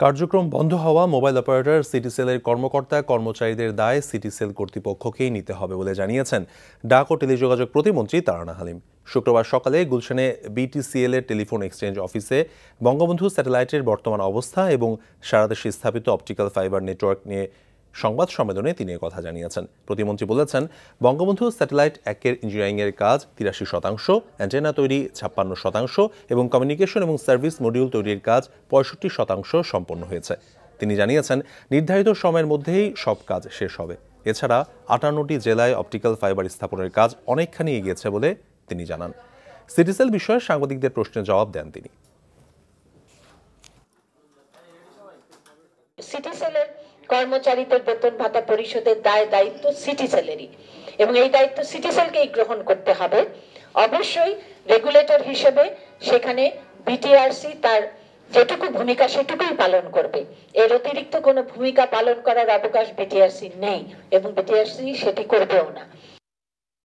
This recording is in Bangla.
কার্যক্রম বন্ধ হওয়া মোবাইল অপারেটর সিটিসেলের কর্মকর্তা কর্মচারীদের দায় সিটিসেল কর্তৃপক্ষকেই নিতে হবে বলে জানিয়েছেন ডাক ও টেলিযোগাযোগ প্রতিমন্ত্রী তারানা হালিম। শুক্রবার সকালে গুলশানে বিটিসিএল এর টেলিফোন এক্সচেঞ্জ অফিসে বঙ্গবন্ধু স্যাটেলাইটের বর্তমান অবস্থা এবং সারা দেশে স্থাপিত অপটিক্যাল ফাইবার নেটওয়ার্ক নিয়ে সংবাদ সম্মেলনে তিনি কথা জানিয়েছেন। প্রতিমন্ত্রী বলেছেন, বঙ্গবন্ধু স্যাটেলাইট 1-এর ইঞ্জিনিয়ারিংয়ের কাজ 83%, অ্যান্টেনা তৈরি 56% এবং কমিউনিকেশন এবং সার্ভিস মডিউল তৈরির কাজ 65% সম্পন্ন হয়েছে। তিনি জানিয়েছেন, নির্ধারিত সময়ের মধ্যেই সব কাজ শেষ হবে। এছাড়া 58টি জেলায় অপটিক্যাল ফাইবার স্থাপনের কাজ অনেকখানি এগিয়েছে বলে তিনি জানান। সিটিসেল বিষয়ে সাংবাদিকদের প্রশ্নের জবাব দেন তিনি। সিটিসেলের কর্মচারীদের বেতন ভাতা পরিশোধের দায়িত্ব সিটিসেলেরই এবং এই দায়িত্ব সিটিসেলকেই গ্রহণ করতে হবে। অবশ্যই রেগুলেটর হিসেবে সেখানে বিটিআরসি তার যেটুকু ভূমিকা সেটুকুই পালন করবে। এর অতিরিক্ত কোনো ভূমিকা পালন করার অবকাশ বিটিআরসি নেই এবং বিটিআরসি সেটি করবেও না।